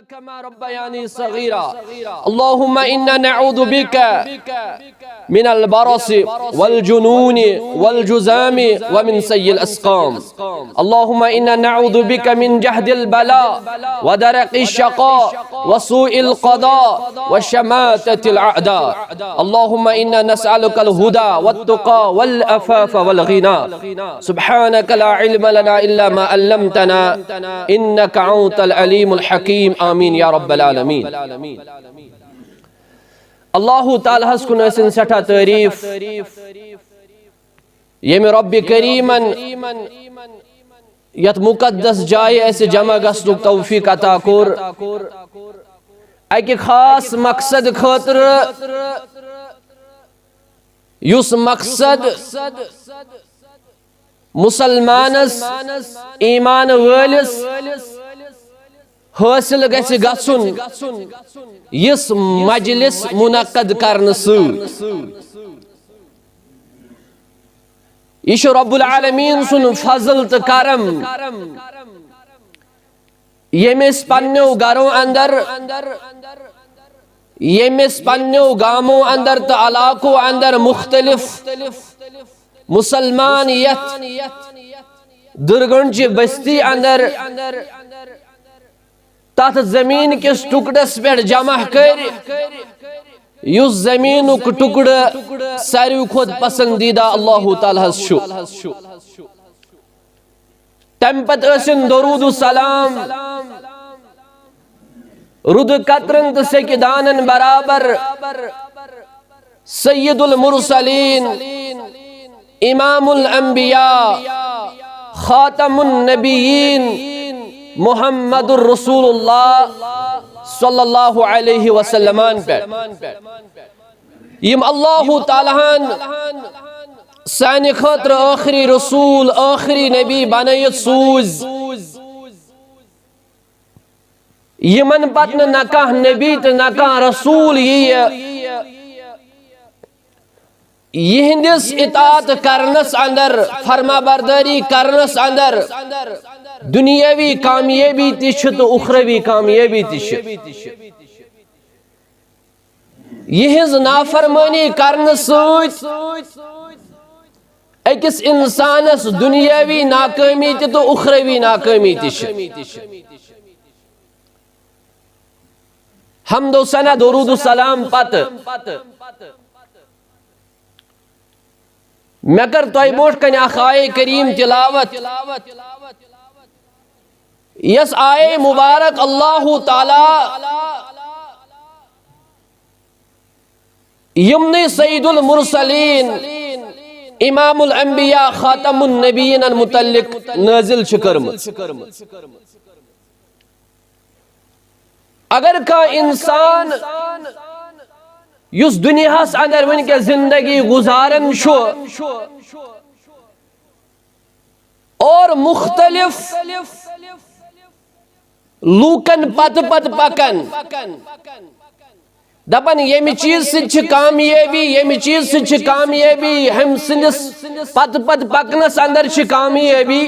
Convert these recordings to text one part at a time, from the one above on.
كما ربياني صغيرا اللهم إنا نعوذ بك من البرص والجنون والجذام ومن سيء الأسقام اللهم إنا نعوذ بك من جهد البلاء ودرك الشقاء وسوء القضاء وشماتة الأعداء اللهم إنا نسألك الهدى والتقى والعفاف والغنى سبحانك لا علم لنا إلا ما علمتنا إنك أنت العليم الحكيم آمين या रब्बल आलमीन अल्लाहु ताला हस कुन असिन सठा तारीफ यम रब्बि करीमन यत मुकद्दस जाय ऐसे जमा गसनुक तौफीक अता कोर अकि खास मकसद खातिर युस मकसद मुसलमानस ईमान वालिस हासिल गछि गछुन यस मजलिस मुनक्कद करन यह रब्बुल आलमीन सुन फजल तो करम यमिस पन्नो घरों अंदर यमिस पन्नो गामों अंदर तो इलाकों अंदर मुख्तलिफ मुसलमानियत दुर्गुंज बस्ती अंदर तथ जमीन किस टुकड़स पे जमा कर युस जमीन टुकड़ सारी खुद पसंदीदा अल्लाह ताला तम पत दरूद सलाम रुद कतरन तो सेकिदानन बराबर सय्यदुल मुरसलीन इमामुल अंबिया खातमुन नबीयीन मुहम्मदुर रसूलुल्लाह सल्लल्लाहु अलैहि वसल्लम पे यम अल्लाह ताला सानि खतर आखिरी रसूल आखिरी नबी बनयत सूज यमन पत न कह नबी तो न कह रसूल यहिंदिस इताअत करनस अंदर फरमा बरदारी करनस अंदर दुनियावी कामयाबी तिश तो उखरवी कामयाबी तिश यहिंज नाफरमानी करन सत अकिस इंसानस दुनियावी नाकामी तो उखरवी नाकामी तिश हम्दो सना दरूद सलाम पत मैं कर तोय मोट कन आए करीम तिलावत यस आए मुबारक अल्लाह ताला यमने सईदुल मुरसलीन इमामुल अंबिया खातमुन नबीयीन अल मुतल्लिक नाजिल करम अगर का इंसान युस दुनियास अंदर वन के जिंदगी गुजारन शो और मुख्तलिफ लूकन पत पत पकन दपन यमि चीज से कामयाबी यमि चीज से कामयाबी हम सिंदिस पत पत पकनस अंदर कामयाबी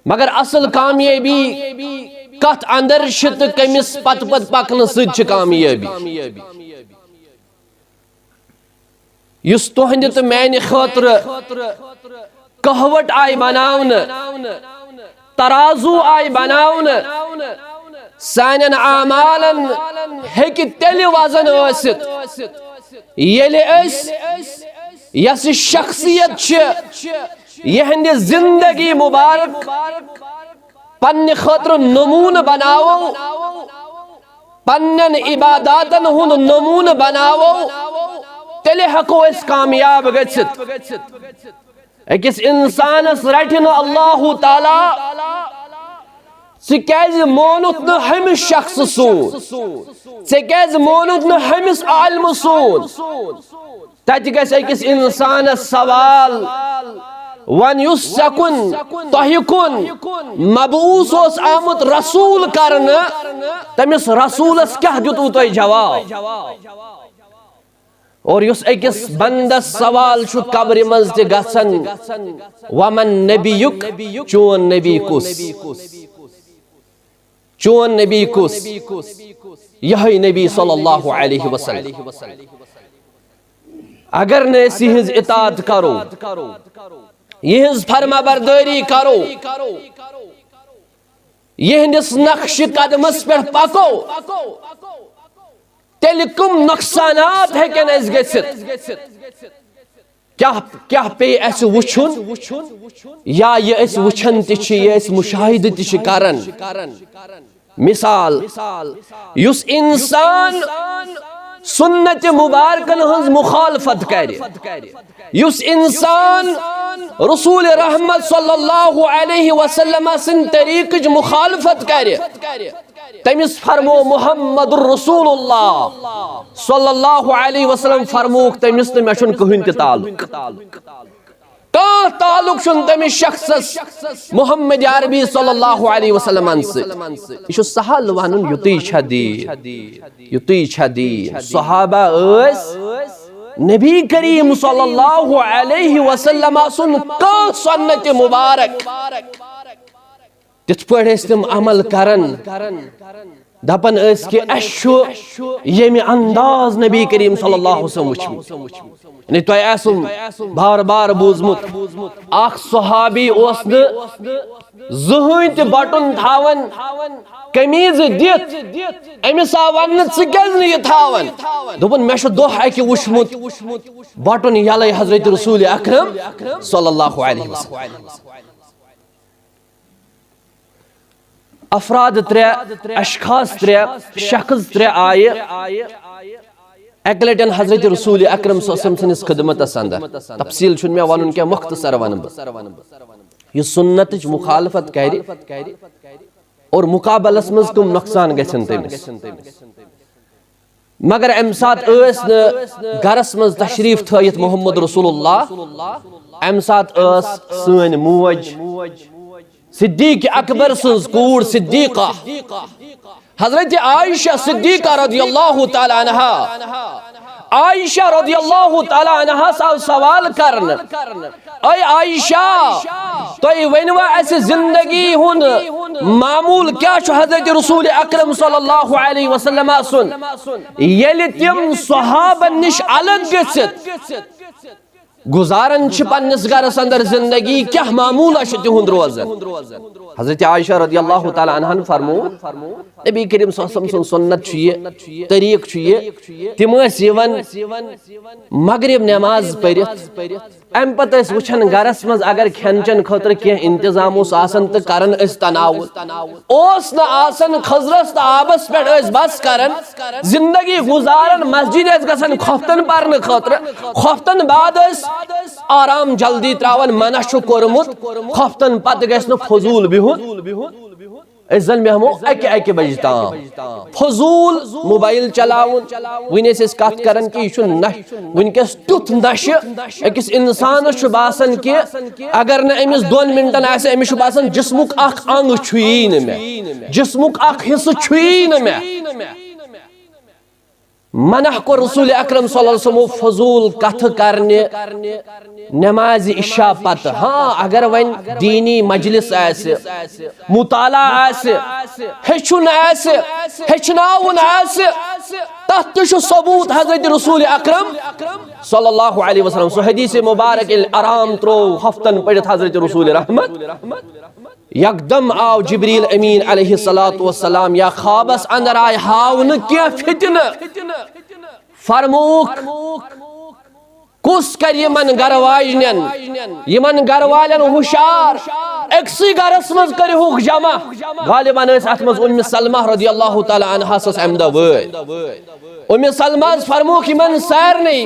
मगर असल कामयाबी कत अंदर शित कमिस पत पत पकन सत कामयाबी युस तुहंद तो मैंने खतर कहवट आय बनावन तराजू आय बनावन सानन आमालन हेकि तेल वजन आसित येले यस शख्सियत यहंद जिंदगी मुबारक पन्ने खतर नमून बनावो पन्नन इबादातन हुंद नमून बनावो तेले हको इस कामयाब गछित अकिस इंसानस रटिन अल्लाह ताला क्या मोनुत न हमिस शख्स सून क्या मोनुत न हमिस आलम सून तत गकिस इंसानस सवाल वन युस सकुन तहिकुन मबूस आमुत रसूल करन तमिस रसूलस क्या दितु तय जवाब और युस अकिस बंदस सवाल छु कब्र मज ते गसन वमन नबियुक चोन नबी कुस चोन नबी कुस यही नबी सल्लल्लाहु अलैहि वसल्लम अगर न इहज इताअत करो यहज फरमाबरदारी करो यहंदिस नक्श कदमस पे पको तेल कम नुकसानात हेकन अस गसित क्या पे अस वुछुन या ये अस वुछन तिछि ये अस मुशाहिद तिछि करन मिसाल युस इंसान सुन्नत मुबारकन हंस मुखालफत करे युस इंसान रसूल रहमत सल्लल्लाहु अलैहि वसल्लम सिन तरीक़ मुखालफत करे तमिस फरमो मुहम्मदुर रसूलुल्लाह सल्लल्लाहु अलैहि वसल्लम फरमोक तमिस न मेशुन कहन त ताल्लुक शुन तमिस शख्सस मुहम्मद अरबी सल्लल्लाहु अलैहि वसल्लम से इशु सहल वनुन युति छदी सहाबा अस नबी करीम सल्लल्लाहु अलैहि वसल्लम सुन का सुन्नत मुबारक तिथ पढ़ तम अमल करन दपन कि ये अंदाज नबी करीम सल्लल्लाहु अलैहि वसल्लम वुचमुत तुम आसुम बार बार बूजमुत अख सहाबी ओस न ज़हन त बटन थावन कमीज दित अमिस आ वन ये थावन दोपन मे दोह अकि वुचमुत बटन यलै हजरत रसूल अकरम सल्लल्लाहु अलैहि वसल्लम अफराद त्रे अशखास त्रे शख्स त्रे आये एक लटन हजरत रसूल अकरम सनिस खिदमतस अंदर तफसील छुन मे वनुन क्या मुख्तसर वन यह सुन्नत मुखालफत कर और मुकाबलस मज कम नुकसान गसन तमिस मगर अम सात गरस मज तशरीफ थयत मोहम्मद रसूलुल्लाह अम सात सन मोज सिद्दीक अकबर सज कूर सिद्दीका हजरत आयशा सिद्दीका रदियल्लाहु ताला अन्हा आयशा रदियल्लाहु ताला अन्हा साव सवाल करन ऐ आयशा तोय वनवा अस जिंदगी हुन मामूल क्या छ हजरत रसूल अकरम सल्लल्लाहु अलैहि वसल्लम सुन येले तिम सहाबन निश अलग गसित गुजारन पन्नस गरस अंदर जिंदगी क्या मामूल तिहुंद रोजन हजरत आयशा रदियल्लाहु ताला अन्हा फरमो नबी करीम सल्लल्लाहु अलैहि वसल्लम सुन्नत तरीक तिम मगरिब नमाज पढ़ित अम पत वुछन गरस मज अगर खेन चन खतर कह इंतजाम तो करन तनावुल खजरस तो आबस पे बस करन जिंदगी गुजारन मस्जिद गसन खोफ्तन पर्न खतर खोफ्तन बाद आराम जल्दी त्रावन मना कोरमुत खोफ्तन पत गस फजूल बिहुन जन बेहमो अके बज ताम फजूल मोबाइल चलावन वन कत कर कि यह वनकस तुथ नश अकिस इंसान बासान कि अगर न अमिस 2 मिनटन अमिस बासान जिस्मुक अख अंग छुई न मे जिस्मुक अख हिस्स छुई न मे मनह को रसूल अकरम सल्लल्लाहु अलैहि वसल्लम फजूल कथ करने नमाज इशा पत हाँ अगर वन दीनी मजलिस मुताला हेचुन हेचनाउन तथ सबूत हजरत रसूल अकरम सल्लल्लाहु अलैहि वसल्लम सो हदीस मुबारक आराम त्रो हफ्तन पढ़ित हजरत रसूल रहमत यकदम आओ जिब्रील अमीन अलैहिस्सलातु वस्सलाम या ख्वाबस अंदर आय हावन क्या फितन फरमूक कुस कर यमन गरवाजन यमन गरवालन हुशार एक्सी गरस मज करहुक जमा गालिबन अत मज उम्मे सलमा रदियल्लाहु ताला अन्हा सस अमदा वय उम्मे सलमा फरमूक यमन सारनी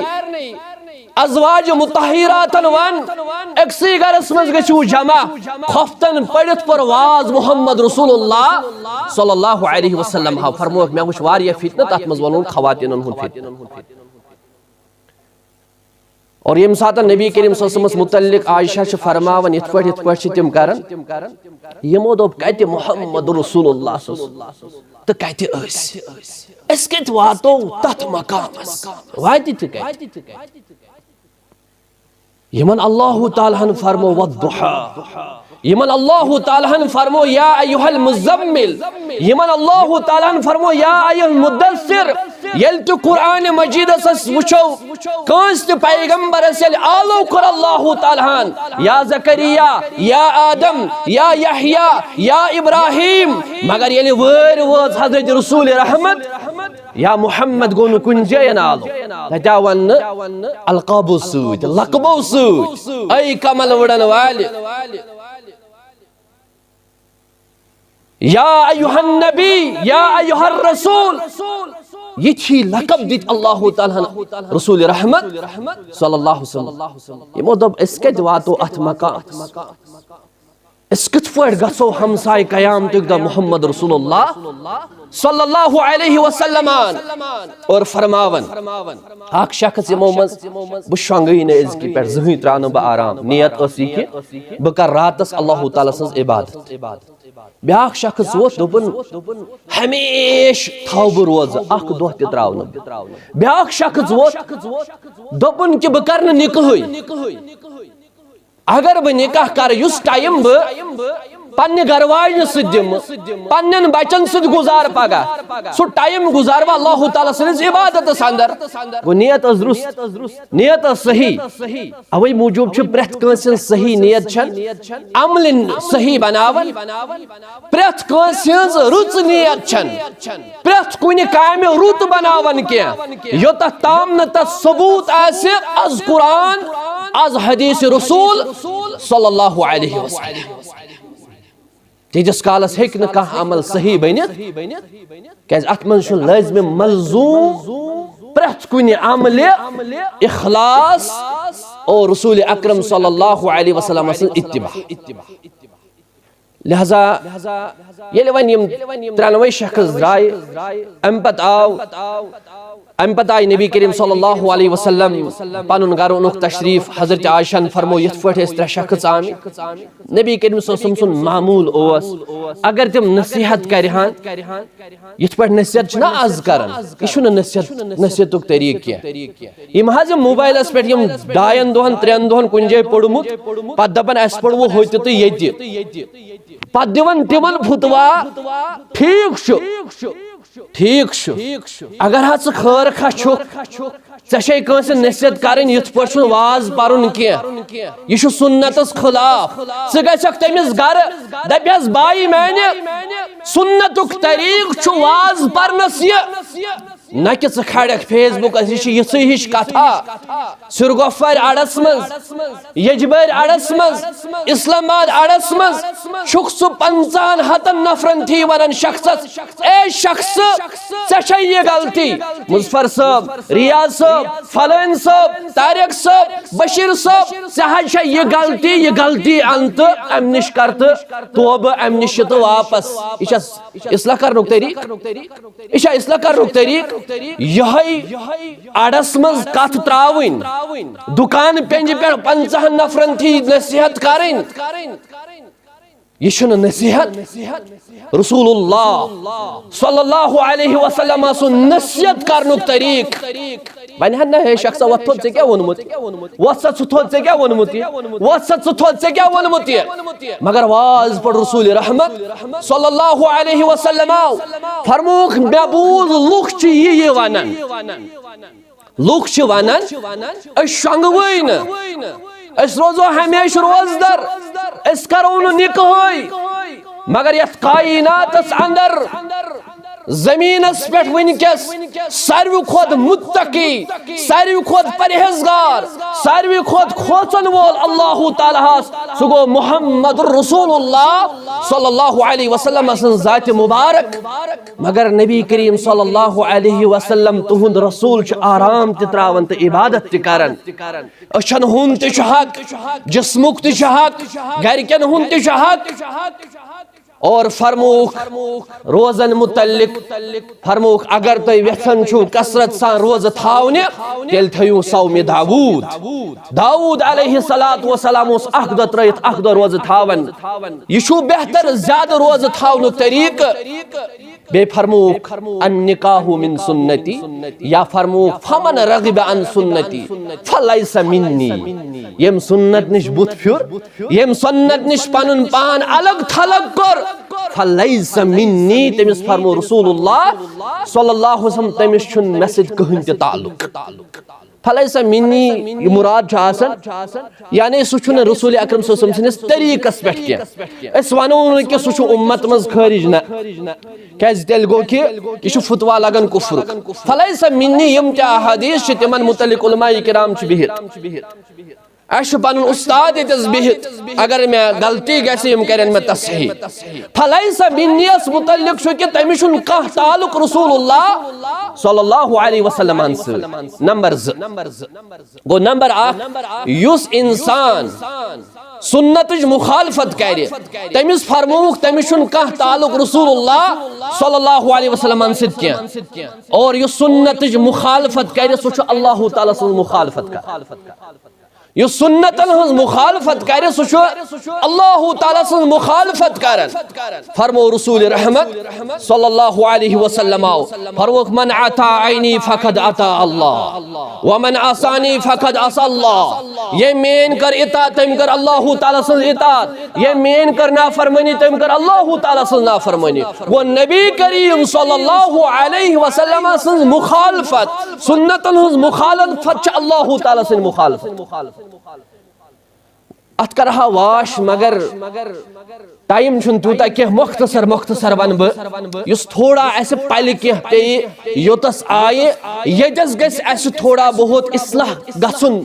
अज़वाज मुतहिरातन वन एक्सी गरस मज गछु जमा खफ्तन पढ़ित परवाज मोहम्मद रसूलुल्लाह सल्लल्लाहु अलैहि वसल्लम हा फरमोक मे वुछ वारिया फितन तत मज वनुन खवातिनन हुन फितन और यम सात नबी करीम सल्लल्लाहु अलैहि वसल्लम मुतल्लिक आयशा छ फरमावन इत पठ तिम करन यमो दोप कते मोहम्मद रसूलुल्लाह त कते अस कत वातो तत मकामस वाति त यमन अल्लाह ताला फरमो वद्दुहा यमन अल्लाह ताला फरमो या अय्युहल मुज़म्मिल, यमन अल्लाह ताला फरमो या अय्युहल मुद्दस्सिर। यल तो कुरान मजीद वुचो कंस ते पैगंबर आलो कर अल्लाह ताला या ज़करिया या आदम या यहया या इब्राहिम, मगर ये वर वोज हज़रत रसूल रहमत या मुहम्मद गो कुन जयन आलो तत्या वन अलकाबो सूद लकबो सूद ऐ कमल वड़न वाले या अय्युहन नबी या अय्युहर रसूल, ये थी लकब दित अल्लाह ताला रसूल रहमत सल्लल्लाहु अलैहि वसल्लम। यमो दब इसके वातो अथ मकाम इस कित पट गसो हमसाय कयाम तक द मोहम्मद रसूलुल्लाह सल्लल्लाहु अलैहि वसल्लम और फरमावन अख शख्स यमो मज बह शंगई न इज़ की पे जहीं त्रान ब आराम नियत असी कि बह कर रातस अल्लाह ताला सज इबादत। ब्याख शख्स वो दोपन हमेश थाव बह रोज अख दोह त त्रावन। ब्याख शख्स वो दोपन कि बह कर निकाह, अगर बह निकाह कर युस टाइम बह पन्ने घरवालिन सद दिम पन्न बचन सद गुजार पगह सो टाइम गुजारवा अल्लाह ताला सनिस इबादत अंदर गो नियत दुरुस्त नियत सही अवै मूजूब छ प्रेथ कंसिन सही नियत छन अमलिन सही बनावन प्रेथ कंसिन रुच नियत छन प्रेथ कुनि कामे रुत बनावन के योत ताम न त सबूत आसे अज कुरान अज हदीस रसूल सल्लल्लाहु अलैहि वसल्लम। तीस कालस हेक न कह अमल सही बनित क्या अत मन लाजिम मलजूम प्रेथ कुनि अमल इखलास और रसूल अकरम सल्लल्लाहु अलैहि वसल्लम इत्तिबा। लिहाजा ये वन त्रनवे शख्स द्राय अम पत आय नबी करीम सल्लल्लाहु अलैहि वसल्लम पनुन गर ओनुक तशरीफ हजरत आयशा फरमो यथ पट त्रे शख्स आम नबी करीम सुन मामूल ओस अगर तिम नसीहत करहान यथ पट नसीहत ना आज करन यह नसीहतुक तरीक यम हज मोबाइलस पे डायन दोहन त्रेन दोहन कुन जाय पोड़मुत पत दपन अस पड़वो होत तो ये पत दिवन तिमन फुतवा ठीक अगर हा खर खा ऐसे कंस नसीहत करें यथ पे वाज पर्न कह यह सुन्नतस खिलाफ गक तमिस गर दपस बाई माने सुन्नतुक तरीक वाज पर्नस न कि खड़क फेसबुक यह हिश कथा सिरगोफर अड़स मज यजबर अड़स मज इस्लामाबाद अड़स मज सह 50 नफरन थी वन शख्स ए शख्स ये गलती मुजफ्फर साहब रियाज साहब फलान साहब तारिक साहब बशीर साहब ये गलती अंत अम निश कर तोब अम निश तो वापस यह इसलाह कर तरीक यह इसलाह कर तरीक यह अड़स मज कथ त्रावन दुकान पेंज पे 50 नफरन थी नसीहत करें यह नसीहत रसूलुल्लाह सल्लल्लाहु अलैहि वसल्लम सु नसीहत करनुक तरीक वन हे शख्स वो थोद क्या वोनमुत वसत सु थोद क्या वोनमुत वसत सु थोद क्या वोनमुत मगर वाज पर रसूल रहमत सल्लल्लाहु अलैहि वसल्लम फरमूख बेबूज लुख च ये वनन लुख च वनन शंगवई न अस रोजो हमेश रोजदर अस करो निकाह मगर यथ कायनातस अंदर जमीनस पे वनकस सारवी खोत मुत्तकी सारवी खोत परहेजगार सारवी खोत खोचन वोल अल्लाह ताला सो गो मुहम्मद रसूलुल्लाह सल्लल्लाहु अलैहि वसल्लम जात मुबारक मगर नबी करीम सल्लल्लाहु अलैहि वसल्लम तुहुंद रसूल छ आराम त त्रावन त इबादत त करन अछन हुन त हक जिस्मुक त हक घरकन हुन त हक और फरमूख रोजन मुतल्लिक फरमूख अगर तुम यछन छु कसरत सान रोज थावने तेल थयु सौम दाऊद अलैहिस्सलातु वस्सलाम उस अख दो त्रयत अख दो रोज थावन यह बेहतर ज्यादा रोज थावनुक तरीक बे फरमूक अन्निकाहु मिन सुन्नती या फरमूक फमन रगिब अन सुन्नती फलैसा मिन्नी यम सुन्नत निश बुत फ्युर यम सुन्नत निश पनुन पान अलग थलग कर फलैसा मिन्नी तमिस फरमो रसूलुल्लाह सल्लल्लाहु अलैहि वसल्लम तमिस छुन मस्जिद कहन ते ताल्लुक फलैसा मिन्नी मुराद छासन यानी सुछुन रसूल अकरम सल्लल्लाहु अलैहि वसल्लम तरीकस पेट के अस वनो कि सुछु उम्मत मज खारिज न कैज तेल गो कि यह फतवा लगन कुफ्र फलैसा मिन्नी यम ता हदीस तिमन मुतल्लिक उलमाए किराम छ बिहित अश पन उस्ताद इतस बिहित अगर मैं गलती गसे यम करन में तसहीह फलैसा मिन्नीस मुतल्लिक छु कि तमिशुन कह ताल्लुक रसूलुल्लाह सल्लल्लाहु अलैहि वसल्लम से नंबर 2 गो नंबर 1 युस इंसान सुन्नत मुखालफत करे तमिस फरमूक तमिशुन कह ताल्लुक रसूलुल्लाह सल्लल्लाहु अलैहि वसल्लम से क्या और यु सुन्नत मुखालफत करे सो छु अल्लाह ताला से मुखालफत का यु सुन्नतन हज मुखालफत करे सो छु अल्लाह ताला से मुखालफत करन फरमो रसूल रहमत सल्लल्लाहु अलैहि वसल्लम फरमो मन अता आईनी फकद अता अल्लाह व मन आसानी फकद असा अल्लाह ये मेन कर इताअत तम कर अल्लाह ताला से इताअत ये मेन कर नाफरमानी तम कर अल्लाह ताला से नाफरमानी वो नबी करीम सल्लल्लाहु अलैहि वसल्लम से मुखालफत सुन्नतन हज मुखालफत अल्लाह ताला से मुखालफत अत करहा वाश मगर टाइम छुन तूता के मुख्तसर वन बस थोड़ा ऐसे पल के योतस आये यजस गस थोड़ा बहुत इस्लाह गसुन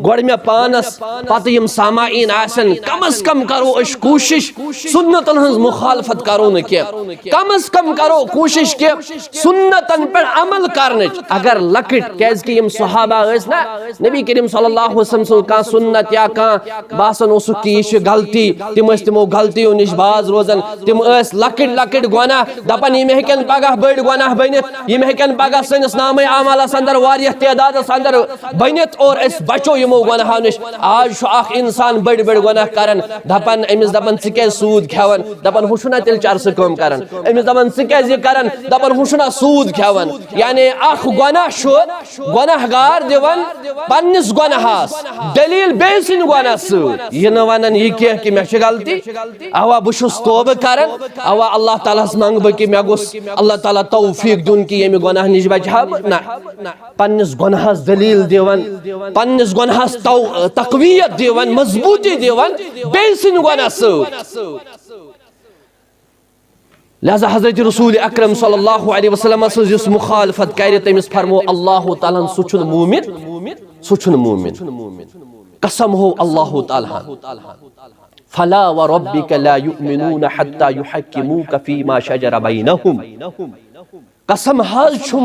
गोड़ में पानस पत यम सामाइन आसन कम अज कम करो अश कोशिश सुन्नतन हज मुखालफत करो न के कम अज कम करो कोशिश के सुन्नतन पर अमल करने अगर लकट कैज के यम सहाबा ना नबी करीम सल्लल्लाहु अलैहि वसल्लम का सुन्नत या का बासन ओसु की गलती तिमो गलतियों निश बाज रोजन तिम लकट लकट गुनाह दपन यम हेकन पगह बड़ गुनाह बनित यम हेकन पगह सनिस नामे आमालस अंदर वारियह तदादस अंदर बनित और अस बचो यमो गुनाहों निश आज छु अख इंसान बड़ बड़ गुनाह करन दपन अमिस दपन स के सूद खेवन दपन हुशुना तिल चरस कम करन अमिस दपन स के ये करन दपन हुशुना सूद खेवन यानी अख गुनाह छु गुनाहगार दिवन पन्निस गुनाहस दलील बेसिन गुनाह सु ये न वनन ये कि मे छ गलती अवा बुशुस तौबह करन अवा अल्लाह ताला मंग कि मे गोस अल्लाह ताला तौफीक दुन कि यम गुनाह निश बचहब ना पन्निस गुनाहस दलील दिवन पन्निस गुनाहस तकवीयत दिवन मजबूती दिवन बेसिन गुनाह सु लिहाजा हजरत रसूल अकरम सल्लल्लाहु अलैहि वसल्लम से मुखालफत करे तमिस फरमो अल्लाह ताला सुछुन मोमिन कसम हो अल्लाह ताला फला व रब्बिक ला युमिनून हत्ता युहक्किमूक फीमा शजर बैनहुम कसम हाल छुम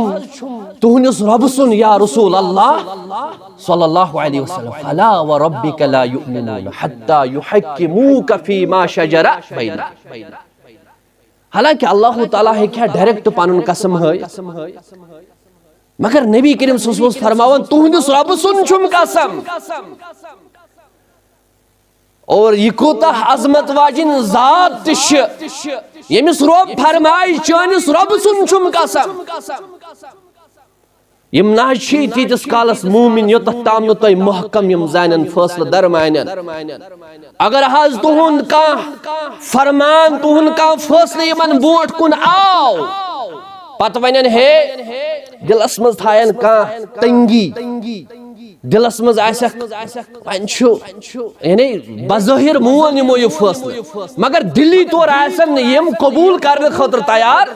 तुहनिस रब सुन या रसूल अल्लाह सल्लल्लाहु अलैहि वसल्लम फला व रब्बिक ला युमिनून हत्ता युहक्किमूक फीमा शजर बैनहुम हालांकि अल्लाह ताला है क्या डायरेक्ट पानुन कसम है मगर नबी करीम सल्लल्लाहु अलैहि वसल्लम फरमावन तुहनिस रब सुन छुम कसम और यह कोता अजमत वाजिन जात यमिस रब फरमाय चानिस रब सुन छुम कसम यम ना तीतिस कालस मोमिन योत ताम न तुम महकम यम जानन फैसला दरमानन अगर हज तुहुन का फरमान तुहुन का फैसला यमन बोट कुन आओ पत वनन हे दिलस मज थायन का तंगी दिलस मज पंचु यानी बज़ाहिर मोन निमो यह फैसला मगर दिली तौर आसन यम कबूल करने खतर तैयार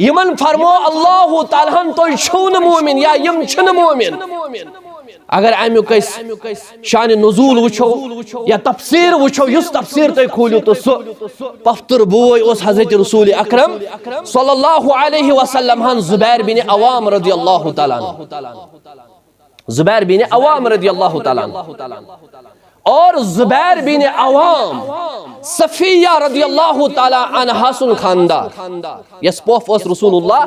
यमन फरमो अल्लाह ताला तो छो न मोमिन या यम छन मोमिन अगर अमुक शान नुज़ूल वुछो या तफसीर वुछो युस तफसीर तुम खोलियो तो सो पफ्तर बोय उस हजरत रसूल अकरम सल्लल्लाहु अलैहि वसल्लम हन ज़ुबैर बिन अवाम रज़ियल्लाहु ताला ज़ुबैर बिन अवाम रज़ियल्लाहु ताला और ज़ुबैर बिन अवाम सफिया रज़ियल्लाहु ताला अन्हा सुन खानदार यस पोफ was रसूलुल्लाह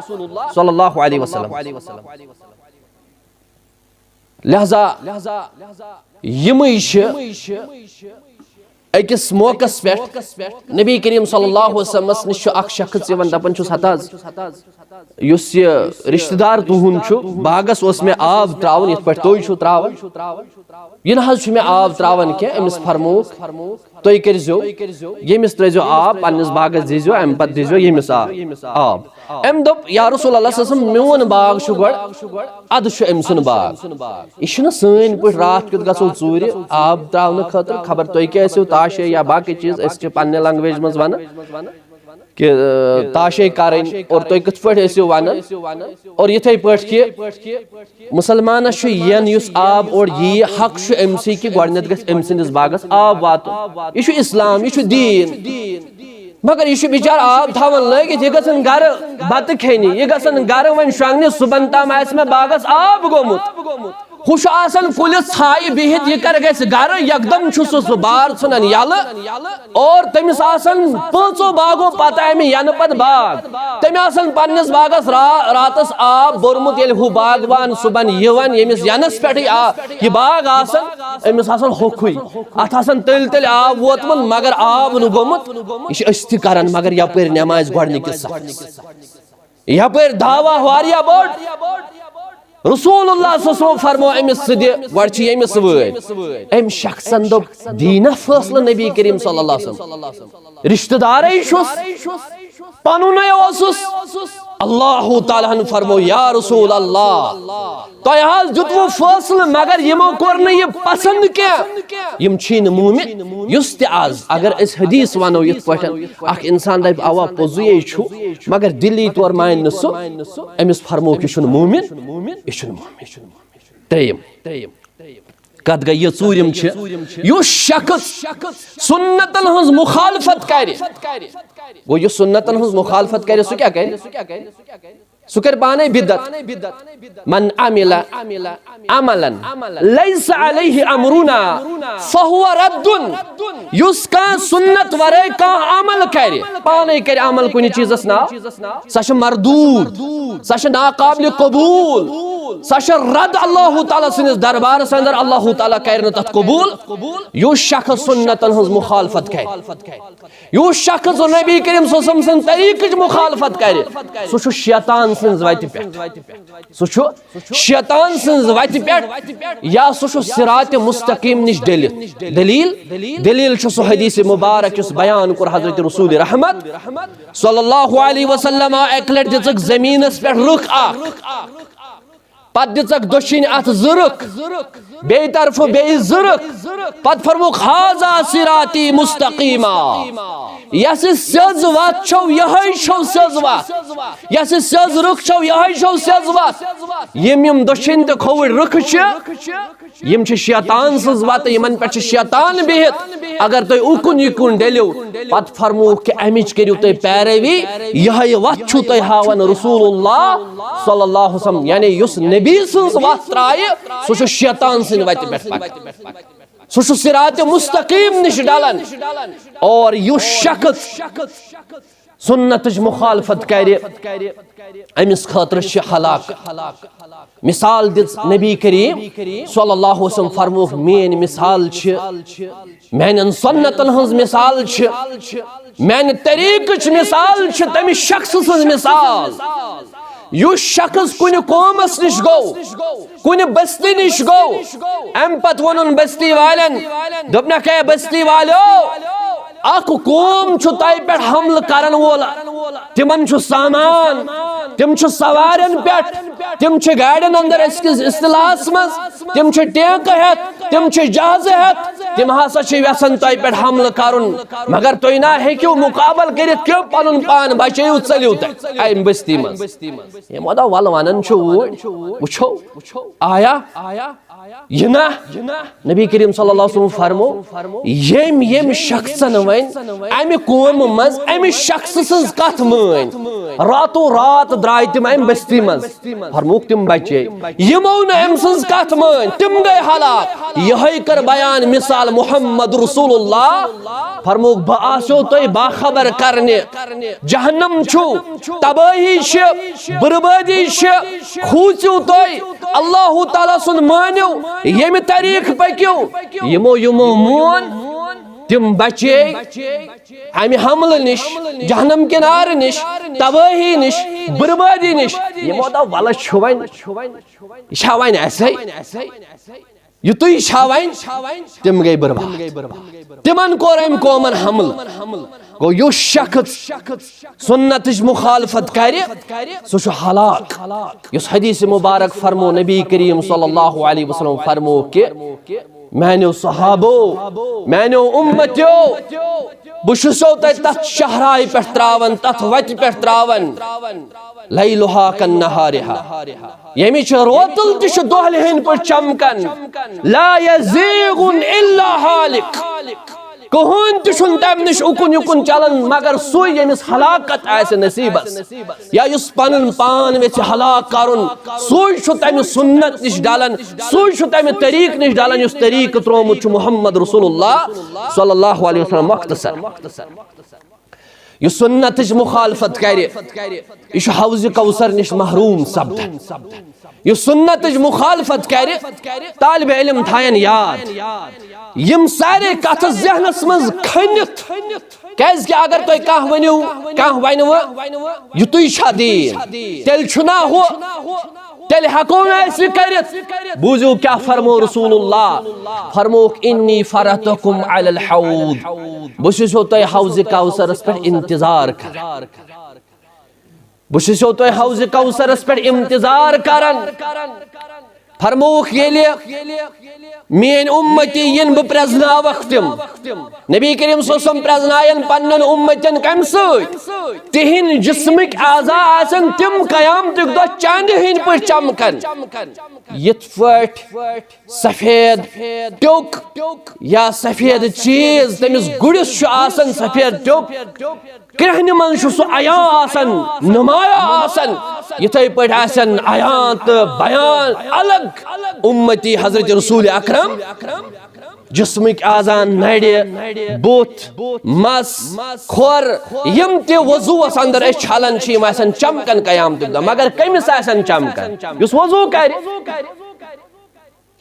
सल्लल्लाहु अलैहि वसल्लम लिहाजा यमई अकिस मौकस पे नबी करीम सल्लल्लाहु अलैहि वसल्लम निश अख शख्स यवन दपन छुस हताज युस ये रिश्तेदार तुहुन छु बागस ओस में आब त्रावन इत पर तोय छु त्रावन ये नहज छु में आब त्रावन के अमिस फरमोक तोय करजो यमिस त्रजो आब पन्निस बागस दिजो अम पत दिजो यमिस आब अम दप या रसूल अल्लाह सल्लल्लाहु अलैहि वसल्लम मेवन बाग छु गड अद छु अमसन बाग इशन सैन पट रात कित गसो चूर आब त्रावन खतर खबर तोय के आसो ताशे या बाकी चीज अस च पन्ने लैंग्वेज मज वन कि ताशे करन और तोय कित पट आसो वन और यथे पट कि मुसलमान छु यन युस आब और ये हक छु एमसी कि गडनत गस एमसिंदिस बागस आब वात ये छु इस्लाम ये छु दीन मगर यह बिचार आब थावन लगित यह गसन गर बत खेनी यह गसन गर वन शंगने सुबन ताम आस में बागस आब गोमुत खुश आसन कुलिस छाय बिहित यह कर गस गर यकदम सु बार छुनन यल और तमिस आसन पांचो बागो पता अमि यन पत बाग तमि आसन पन्निस बागस रातस आब बोरमुत येल हु बागवान सुबन यवन यमिस यनस पेठ यह बाग आसन अमिस आसन होखुई अथ आसन तल तल आब वोतमुत मगर आब न गोमुत यह अस्ति करन मगर यपर नमाज गडनिकिस यपर दावा वारिया बोड रसूलुल्लाह सल्लल्लाहु अलैहि वसल्लम फरमो अमिस सदि गड यमिस वद अम शख्सन दोप दीन फैसला नबी करीम सल्लल्लाहु अलैहि वसल्लम रिश्तेदार पनुने ओसुस अल्लाह ताला ने फरमो या रसूल अल्लाह तो यहां जुतवो फैसला मगर यमो कोर न ये पसंद के यम छिन मोमिन युस ते आज अगर इस हदीस वनो यत पठन अख इंसान दब आवा पोजुए छु मगर दिली तोर मान नसु अमिस फरमो कि छुन मोमिन इछुन मोमिन त्रेयम कद गई चूरिम युस शख्स सुन्नतन हज मुखालफत करे वो यो सुन्नतन हज मुखालफत करे सु क्या करे सु कर पाने बिदत मन अमिला अमलन लैसा अलैहि अमरुना फहुव रद्दुन युस का सुन्नत वरे का अमल करे पाने करे अमल कुनी चीजस ना सश मरदूद सश नाकाबिल कबूल सश रद अल्लाह ताला सिनिस दरबार अंदर अल्लाह ताला कर तथ कबूल युस शख्स सुन्नतन हज मुखालफत करे युस शख्स नबी करीम सल्लल्लाहु अलैहि वसल्लम तरीक़ मुखालफत करे सु शैतान सिंज वति पे सु शैतान सिंज वति पे या सु सिरात मुस्तकीम निश दलील सु हदीस मुबारक उस बयान कर हजरत रसूल रहमत सल्लल्लाहु अलैहि वसल्लम एक लट दिजक जमीनस पे रुख पत दिजक दोशिन अथ जुरुक बे तरफ बे जुरुक पत फरमुक हाजा सिराती मुस्तकीमा यस सज वत छौ यहै छौ सज वत यस सज रुख छौ यहै छौ सज वत यम दोशिन त खोव रुख छ यम छ शैतान सज वत यमन पे शैतान बिहित अगर तोय उकुन यकुन डेलियो पत फरमुक कि अमिच करियो तोय पैरवी यहै वत छु तोय हावन रसूलुल्लाह सल्लल्लाहु अलैहि वसल्लम यानी युस नबी सज वत त्राय सु शैतान सिन वत पे सु सिरात मुस्तकीम निश डालन और युस शख्स सुन्नत मुखालफत करे अमिस खातर हलाक मिसाल दिस नबी करीम सल्लल्लाहु अलैहि वसल्लम फरमोक मेन मिसाल मेन सुन्नतन हज मिसाल मेन तरीक़ मिसाल तमि शख्स सज मिसाल युस शख्स कुन कौमस निश गो कुन बस्ती निश गो अम पत वनुन बस्ती वालन दोपना क्या बस्ती वालो अख कौम छु तय पे हमल करन वोल तिमन छु सामान तिम छु सवारन पे तिम छु गाड़न अंदर इसकिस इस्तिलास मज तिम छु टैंक हेत तिम छु जहाज हेत तिम हसा छु व्यसन तय पे हमल करन मगर तोय ना हेक्यू मुकाबल करित क्यों पनुन पान बचयू चलियो तय आई बस्ती मज ये मोदा वाल वनन छु वुछो आया यना नबी करीम सल्लल्लाहु अलैहि वसल्लम फरमो यम शख्सन वन अमि कौम मज अमि शख्स सज कथ मान रातो रात द्राय तिम अमि बस्ती मज फरमोक तिम बचे यमो न अम सज कथ मान तिम गए हलाक यही कर बयान मिसाल मोहम्मद रसूलुल्लाह फरमोक ब आसो तोय बाखबर करने जहन्नम छु तबाही छ बर्बादी छ खूचो तोय अल्लाह ताला सुन मानो यम तरीक़ पक्यो यमो मोन तिम बचे अमि हमल निश जहन्नम के नार निश तबाही निश बर्बादी निश यमो दा वल छुवन छावन ऐसे युतुई छावन तिम गई बर्बाद तिमन कोर अम कौमन हमल गो यो शख्स सुन्नत मुखालफत करे सो हलाक युस हदीस मुबारक फरमो नबी करीम सल्लल्लाहु अलैहि वसल्लम फरमो के मैंने सहाबो मैंने उम्मतियो बुशुसो तथ शहराई पे त्रावन तथ वत पे त्रावन लैलुहा कन्नहारिहा यमिच रोतल तिश दोहलहन पर चमकन ला यज़ीगुन इल्ला हालिक कहून तुन तम नश उकुन युकुन चलन मगर सु यमिस हलाकत आसे नसीबस या युस पन पान वेच हलाक करुन सु तमि सुन्नत निश डालन सु तमि तरीक निश डालन युस तरीक त्रोमुत मुहम्मद रसूलुल्लाह सल्लल्लाहु अलैहि वसल्लम मुख्तसर यु सुन्नत मुखालफत करे यह हौज कौसर निश महरूम सब्द यु सुन्नत मुखालफत करे तालिब इल्म थायन याद यम सारे कथ जहनस मज खनित कैज कि अगर तुम कह वनु कह वन युतुई छा दीन तेल छुना हो तेल हको कर बूझू क्या फरमो रसूलुल्लाह फरमोक इन्नी फरतकुम अलल हौद बुशो तुम हौज कौसरस पे इंतजार कर बुशो तुम हौज कौसरस पे इंतजार करन फरमोक ये मेन उम्मती यन बह प्रजनावख तिम नबी करीम सल्लल्लाहु प्रजनायन पन्न उम्मतन कम तिहिन जिस्मिक आज़ा आसन तिम कयामतुक दो चांद हिन पर चमकन यथ सफेद टोक या सफेद चीज तमिस गुड़िस आसन सफेद टोक कृहन मन सु अया आसन नुमाया आसन यथे पे आसन अयान तो बयान अलग उम्मती हजरत रसूल अकरम जिस्मिक आजान नड़े बुत मस खोर यम ते वजूस अंदर छलन चमकन कयामत मगर कमिस चमकन युस वजू कर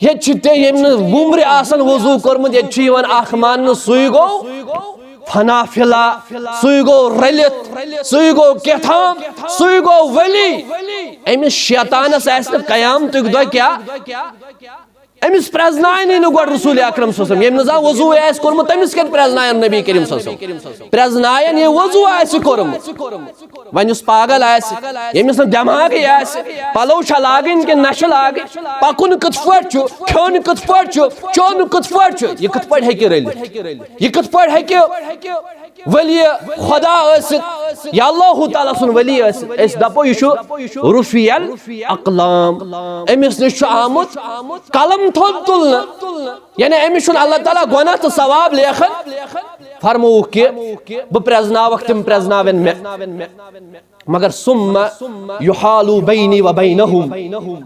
ये वुम्र वजू कोर्मुत ये मान सुई गो फनाफिला सुई गो रलित सुई गो केथाम सुई गो वली अमिस शैतानस कयामतुक दो क्या अमिस प्रजनायन गो रसूल अकरम सल्लल्लाहु अलैहि वसल्लम वजू आस कोर्मुत तमिस कर प्रजनायन नबी करीम सल्लल्लाहु अलैहि वसल्लम प्रजनायन ये वजू आस कोर्मुत वन उस पागल आस यमिस दिमाग आस पलो छ लागन के नश लाग पकुन कत पट छु खोन कत पट छु चोन कत पट छु ये कत पट हेके रल ये कत पट हेके वली खुदा या अल्लाह ताला सुन वली इस दपो यु रुफियल अकलाम अमिस न आमुत कलम थोन तुलना यानी अमिस अल्लाह ताला गुनाह तो सवाब लेखन फरमो के बह प्रजनावख तिम प्रजनावन मे मगर सुम्मा युहालु बैनी व बैनहुम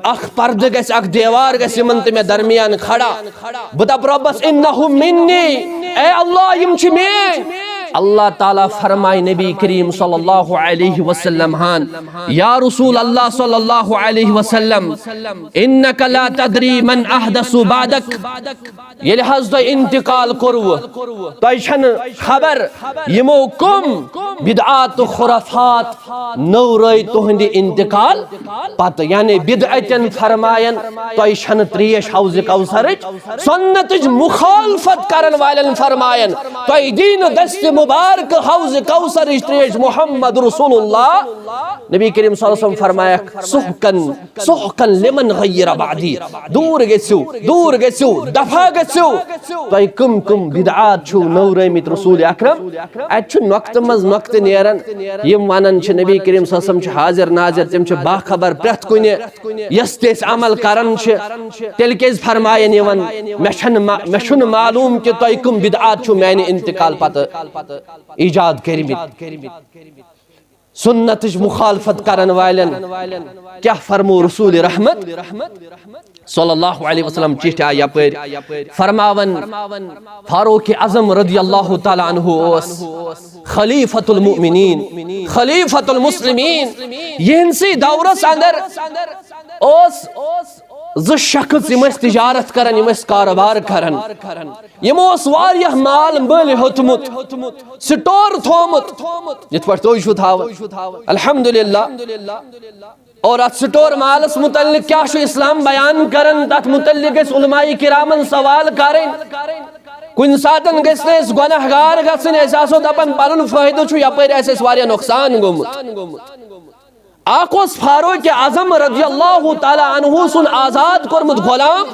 अख पर्द गस अख देवार गस यमन ते में दरमियान खड़ा बदब रब्बस इन्नहुम मिन्नी ए अल्लाह यम छ में अल्लाह ताला फरमाए नबी करीम सल्लल्लाहु अलैहि वसल्लम हान या रसूल अल्लाह सल्लल्लाहु अलैहि वसल्लम इन्नका ला तदरी मन अहदसु बादक ये हज तो इंतकाल करव तो छन खबर यमो कुम बिदआत खुराफात नौ रई तुहंद इंतकाल पत यानी बिदअतन फरमायन तो छन त्रेश हौज कौसर सुन्नत मुखालफत करन वालन फरमायन तो दीन दस्त मुबारक हौज कौसर त्रेश मुहम्मद रसूलुल्लाह नबी करीम सल्लल्लाहु अलैहि वसल्लम फरमाया सुहकन सुहकन लिमन गय्यर बादी दूर गसु दफा गसु तो कम कम बिदआत छु नौ रमित रसूल अकरम अछ नक्त मज नक्त नेरन यम वनन छ नबी करीम सल्लल्लाहु अलैहि वसल्लम छ हाजिर नाजिर तिम छ बाखबर प्रत कुने यस तेस अमल करन छ तेल केज फरमायन यवन मेशन मालूम कि तो कम बिदआत छु मैंने इंतकाल पत इजाद करमित सुन्नत मुखालफत करन वालन क्या फरमो रसूल रहमत सल्लल्लाहु अलैहि वसल्लम चिठा यपर फरमावन फारूक आजम रदियल्लाहु ताला अन्हु खलीफतुल मुमिनीन खलीफतुल मुस्लिमीन यहंसी दौरस अंदर ज शख्स यम तिजारत करन यम कारोबार करन यमो वारिया माल मल होतमुत स्टोर थोमुत यथ पर तुय छु थावन अल्हम्दुलिल्लाह और अत स्टोर मालस मुतल्लिक क्या छु इस्लाम बयान करन तत मुतल्लिक गस उलमाए किरामन सवाल करें कुन सातन गस गुनहगार गसन अस आसो दपन पनुन फायदो छु यपर अस वारिया नुकसान गोमुत आकोस फारूक आजम रज़ियल्लाहु ताला अन्हु सुन आजाद कोरमुत गुलाम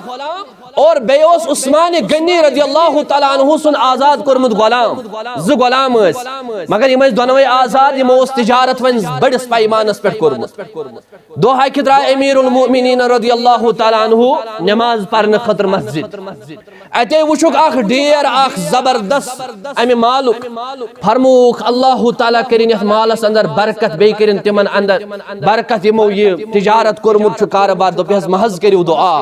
और बेयोस उस्मान गनी रज़ियल्लाहु ताला अन्हु सुन आजाद कोरमुत गुलाम ज गुलाम मगर यम दोनवे आजाद यमो तिजारत वन बड़स पैमानस पे कोरमुत दोहा कि द्राय अमीरुल मोमिनीन रज़ियल्लाहु ताला अन्हु नमाज पढ़ने खतर मस्जिद अते वुचुक अख ढेर अख जबरदस्त अमे मालुक फरमुक अल्लाह ताला करिन यथ मालस अंदर बरकत बे करिन तिमन अंदर बरकत यमो ये तिजारत कोरमुत छु कारोबार दोपहस महज करियो दुआ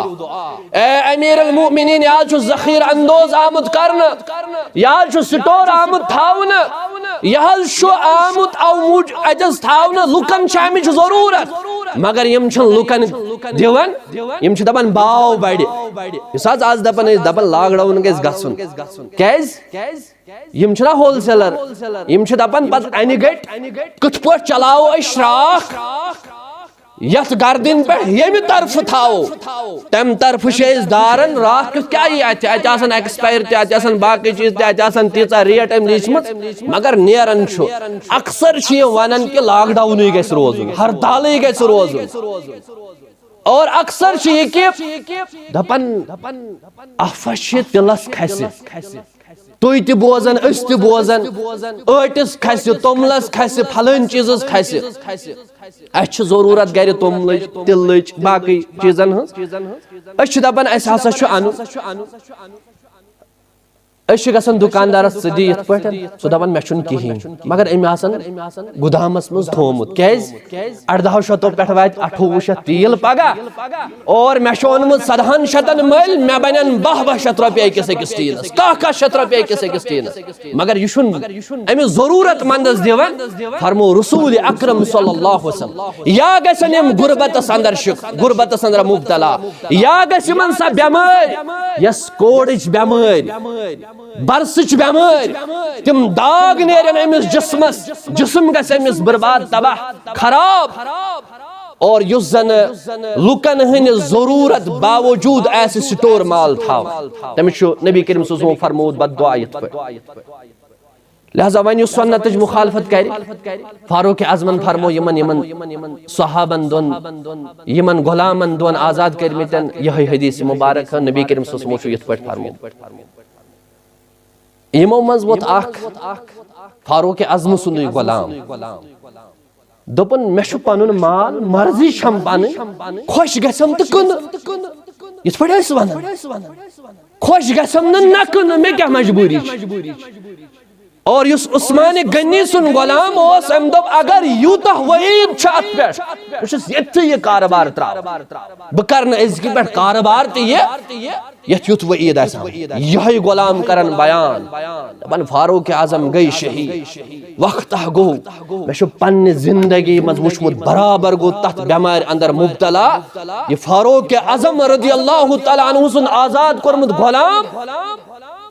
ए अमीरुल मोमिनीन या छु जखीर अंदोज आमद करन या छु स्टोर आमद थावन या छु आमद औमुज अजस थावन लुकन शामि छु जरूरत मगर यम छु लुकन दिवन यम छु दबन बाव बड़े इसाज आज दबन लॉकडाउन गस गसुन कैज यम छना होलसेलर यम छ दपन पत अनि गट कथ पट चलाओ श्राख यथ गर्दिन पे यमि तरफ थाओ तम तरफ शेज दारन राख क्या ये आसन एक्सपायर ते आसन बाकी चीज ते आसन तीचा रेट एम लिचमत मगर नेरन छु अक्सर छ वनन के लॉकडाउन ही गस रोजुन हड़ताल ही गस रोजुन और अक्सर ये दपन अफश तिलस खस तुय त बोजन अस त बोजन अटिस खस तोमलस खस फलन चीजस खस अस जरूरत गर तोमल तिल बाकी चीजन अस दपन अस हसा छु अनु अस गसन दुकानदारस सदी यथ पटन सो दपन मे छुन किहिन मगर एम आसन गुदामस मज थोमुत कैज 1800 पेठ वात 2800 तेल पगा और मे शोनमुत 700 मल मे बनन 1200 रुपया किस टीनस 100 रुपया किस टीनस मगर युशुन एम जरूरत मंदस दिवन फरमो रसूल अकरम सल्लल्लाहु अलैहि वसल्लम या गसन एम गुरबतस अंदर शुक गुरबतस अंदर मुब्तला या गस मन सा बेमार यस कोडिच बेमार बरसच बेमार तिम दाग नेरन अमिस जिस्म गस अमिस बर्बाद तबाह खराब और युस जन लुकन हन जरूरत बावजूद ऐसे स्टोर माल थाव तमिस नबी करीम सल्लल्लाहु अलैहि वसल्लम फरमोद बददुआ यत पे लिहाजा वन सुन्नत मुखालफत कर फारूक आजमन फरमो यमन सहाबन दोन यमन गुलामन दोन आजाद करमितन यह हदीस मुबारक नबी करीम सल्लल्लाहु अलैहि वसल्लम यत पे फरमो इमो मज वोत फारूक आजम सुन गुलाम दोपन मे पनुन माल मर्जी छम पन खुश गम तो कन ये वन खुश गम न कन मे क्या मजबूरी और युस उस्मान गनी सुन गुलाम ओस अम दप अगर यूता वईद छ अत पे उस ये कारोबार त्रा ब करन अजकि पे कारोबार ते ये यथ युत वईद आसा यही गुलाम करन बयान बन फारूक आजम गई शहीद वक्त गो मे पन्ने जिंदगी मज वुचमुत बराबर गो तथ बेमार अंदर मुब्तला ये फारूक आजम रज़ियल्लाहु ताला अन्हु सुन आजाद कोरमुत गुलाम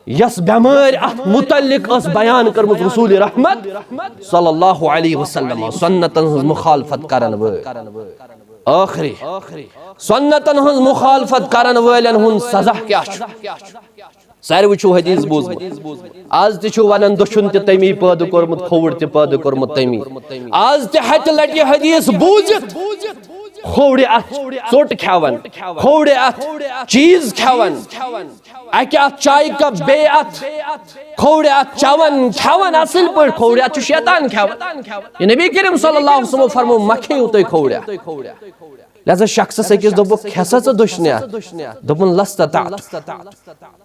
यस बेमार अत मुतल्लिक बयान करमुत रसूल रहमत सल्लल्लाहु अलैहि वसल्लम सुन्नतन मुखालफत करन आखिरी सुन्नतन मुखालफत करन वालन हुन सजा क्या सारे छु हदीस बोजमुत आज छु वनन दुशुन ते तमी पैद कोरमुत खोवड़ ते पैद कोरमुत तमी आज ते हत लटि हदीस बूजित खोवड़े अत चोट खावन खोवड़े अत चीज खावन अक अत चाय कप बे अत खोवड़े अत चवन खावन असल पर खोवड़े अत शैतान खावन ये नबी करीम सल्लल्लाहु अलैहि वसल्लम फरमो मखे उतय खोवड़े लिहाजा शख्स अकिस दोप खेसा च दुश्ने दोपन लस्त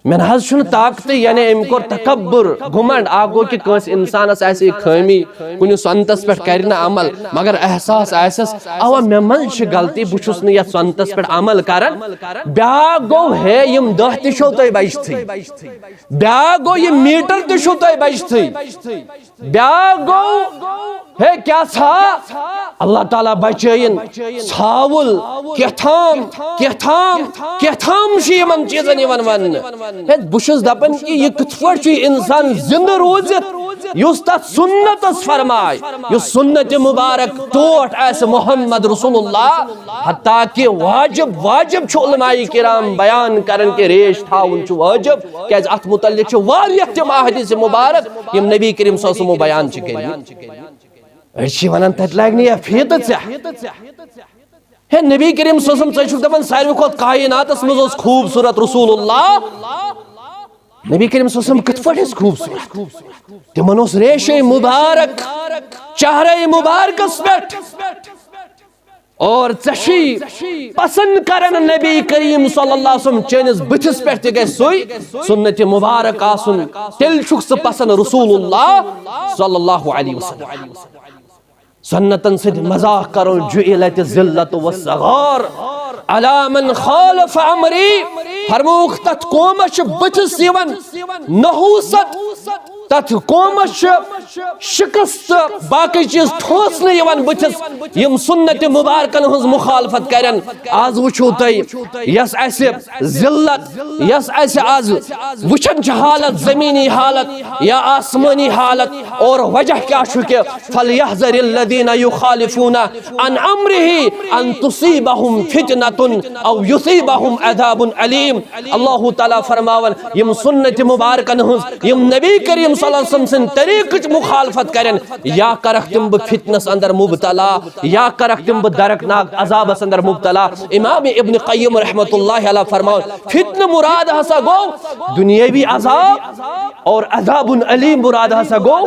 मे न ताकत यानी अम कोर तकब्बुर घुमंड आ गो कि कस इंसानस आसे खमी कुनि संतस पे कर अमल मगर एहसास आसस अवा मे मन गलती बुछुस न यथ सुन्नतस पे अमल करन ब्या गो है यम दह तिशो तय बजथी ब्या गो ये मीटर तिशो तय बजथी ब्या गो है क्या था अल्लाह ताला बचयन छावुल केथाम यमन चीजन यमन वन है बुशुस दपन कि ये कितफर छु इंसान जिंदा रोजित युस तत सुन्नतस फरमाय युस सुन्नत मुबारक टोट ऐस मोहम्मद रसूलुल्लाह हत्ता कि वाजिब छु उलमाए किराम बयान करन के रेश थाउन छु वाजिब क्या अत मुतल्लिक छु वारियत तिम अहदीस मुबारक यम नबी करीम सल्लल्लाहु अलैहि वसल्लम बयान छु करि अच्छी वनान तत लागनी या फीत है नबी करीम सल्लल्लाहु अलैहि वसल्लम दपन सारी खोत कायनातस मज खूबसूरत रसूलुल्लाह नबी करीम सल्लल्लाहु अलैहि वसल्लम कितफट खूबसूरत तिमन उस रेशे मुबारक चेहरे मुबारकस पेट और चशी पसंद करन नबी करीम सल्लल्लाहु अलैहि वसल्लम चेनिस बथिस पेट ते गय सोई सुन्नत मुबारक आसुन तिल छुक पसंद रसूलुल्लाह सल्लल्लाहु अलैहि वसल्लम सुन्नतन से मजाक करो जुइलत जिल्लत व सगार अला मन खालफ अमरी फरमूख तत कोमश बथिस यवन नहुसत तथ कोमश शिकस्त बाकी चीज ठोस न यवन बथिस यम सुन्नत मुबारकन हुज मुखालफत करन आज वुछो तय यस ऐसे जिल्लत यस ऐसे आज वुछन छ हालत जमीनी हालत या आसमानी हालत और वजह क्या छु के फलयहज़रिल लदीना युखालिफूना अन अमरिही अन तुसीबहुम फितनतुन औ युसीबहुम अज़ाबुन अलीम अल्लाह ताला फरमावन यम सुन्नत मुबारकन हुज यम नबी करीम सल्लल्लाहु अलैहि वसल्लम तरीक़ मुखालफत करन या करख तुम फितनस अंदर मुबतला या करख तुम दरकनाक अजाबस अंदर मुबतला इमाम इब्न क़य्यिम रहमतुल्लाहि अलैहि फरमावन फितन मुराद हसा गो दुनियावी अजाब और अजाबुन अलीम मुराद हसा गो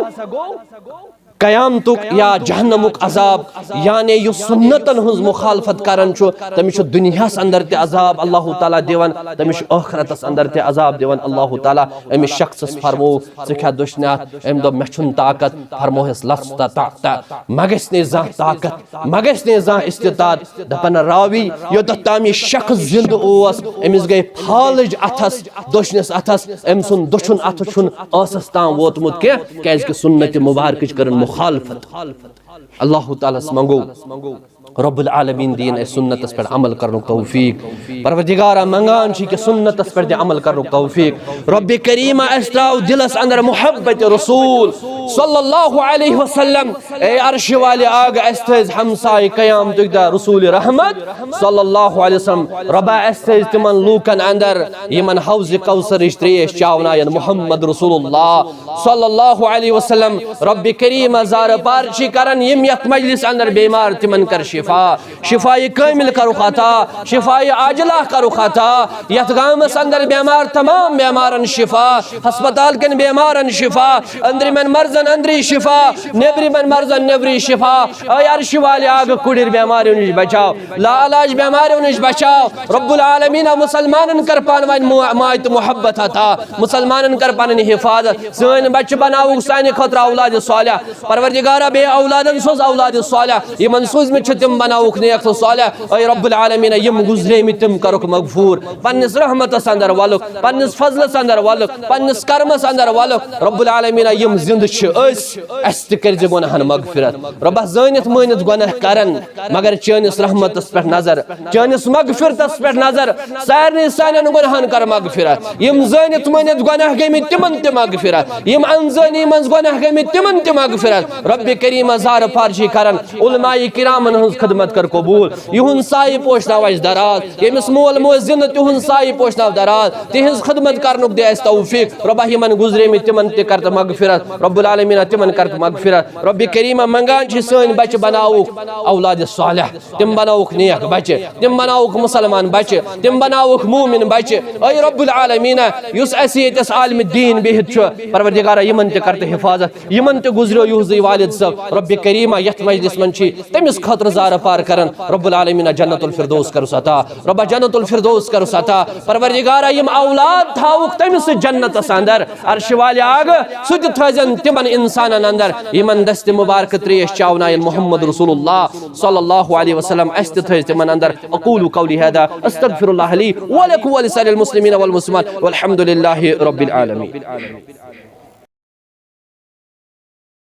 कयामतुक या जहन्नमुक अजाब यानी यु सुन्नतन हुज मुखालफत करन छु तमिश दुनियास अंदर ते अजाब अल्लाह ताला देवन तमिश आखिरतस अंदर ते अजाब देवन अल्लाह ताला एमि शख्स फरमो सिखा दुश्नात एम दो मछुन ताकत फरमोहस लस्ता ताकत मगसने जा ताकत मगसने जा इस्तिताद दपन रावी यो दतामी शख्स जिंद ओस एमिस गए फालज अथस दुश्नस अथस एम सुन दुछुन अथ छुन असस्तान वोतमुत के कैज के सुन्नत मुबारक करन मुखालफत अल्लाह ताला मंगो रब्बुल आलमीन दीन सुन्नत पर अमल करने तौफीक परवरदिगारा मंगान छी के सुन्नत पर अमल करने तौफीक रब्बे करीमा अस्त्राव दिलस अंदर मोहब्बत रसूल सल्लल्लाहु अलैहि वसल्लम ए अर्श वाले आग अस्तेज हमसाय कयाम दुगदा रसूल रहमत सल्लल्लाहु अलैहि वसल्लम रबा अस्तेज तिमन लूकन अंदर यमन हौज कौसर इश्त्रेश चावनायन मोहम्मद रसूलुल्लाह सल्लल्लाहु अलैहि वसल्लम रब्बे करीमा जार पारची करन यम यत मजलिस अंदर बीमार तिमन कर शिफाई कामिल करो खाता शिफाई आजला करो खाता यथ गामस अंदर बीमार तमाम बीमारन शिफा अस्पताल के बीमारन शिफा अंदर मन मर्जन अंदरी शिफा नेबरी मन मर्जन नेबरी शिफा यार शिवाले आग कुड़िर बीमारियों निश बचाओ लालाज बीमारियों निश बचाओ रब्बुल आलमीन मुसलमानन कर पान मायत मोहब्बत था मुसलमानन कर पान हिफाजत सन बच्चे बनाओ साने खतरा औलाद सालिह परवरदिगारा बे औलादन सोज औलाद सालिह ये मनसूज में छतिम बनाउक नेक सालिह ऐ रब्बुल आलमीन यम गुजरे में तुम करुक मगफूर पन्निस रहमतस अंदर वालुक पन्निस फजलस अंदर वालुक पन्निस कर्मस अंदर वालुक रब्बुल आलमीन यम जिंद छ अस त कर ज गुनाहन मगफिरत रब्बा जानित मानित गुनाह करन मगर चनिस रहमतस पर नजर चनिस मगफिरतस पर नजर सारने सानन गुनाहन कर मगफिरत यम जानित मानित गुनाह गमि तिमन त मगफिरत यम अनजानी मंज गुनाह गमि तिमन त मगफिरत रब्बे करीम जार फारजी करन उलमाए किरामन हुज खिदमत कर कबूल युन साई पोषना वज दराज यमिस मोल मोजिन तुहन साई पोषना दराज तिहज खिदमत करनुक दे अस तौफीक रब्बा यमन गुजरे में तिमन ते करत मगफिरत रब्बुल आलमीन तिमन करत मगफिरत रब्बे करीम मंगान छ सन बच बनाउक औलाद सालिह तिम बनाउक नेक बच्चे तिम बनाउक मुसलमान बच्चे तिम बनाउक मोमिन बच्चे ऐ रब्बुल आलमीन युस असियतस आलम दीन बेहत छ परवरदिगार यमन ते करत हिफाजत यमन ते गुजरो युज वालिद सब रब्बे करीम यत मजलिस मन छी तमिस खतर जार पार करन रब्बुल आलमीन जन्नतुल फिरदौस कर सता रब्बा जन्नतुल फिरदौस कर सता परवरदिगार यम औलाद थाउक तमिस जन्नत अंदर अर्श वाले आग सुद थजन तिमन इंसानन अंदर यमन दस्त मुबारक त्रेश चावनायन मोहम्मद रसूलुल्लाह सल्लल्लाहु अलैहि वसल्लम अस्त थ तिमन अंदर अकूलु कौली हदा अस्तगफिरुल्लाह ली व लकुम व लिसाइल मुस्लिमीन वल मुस्लिमात वल्हम्दुलिल्लाहि रब्बिल आलमीन।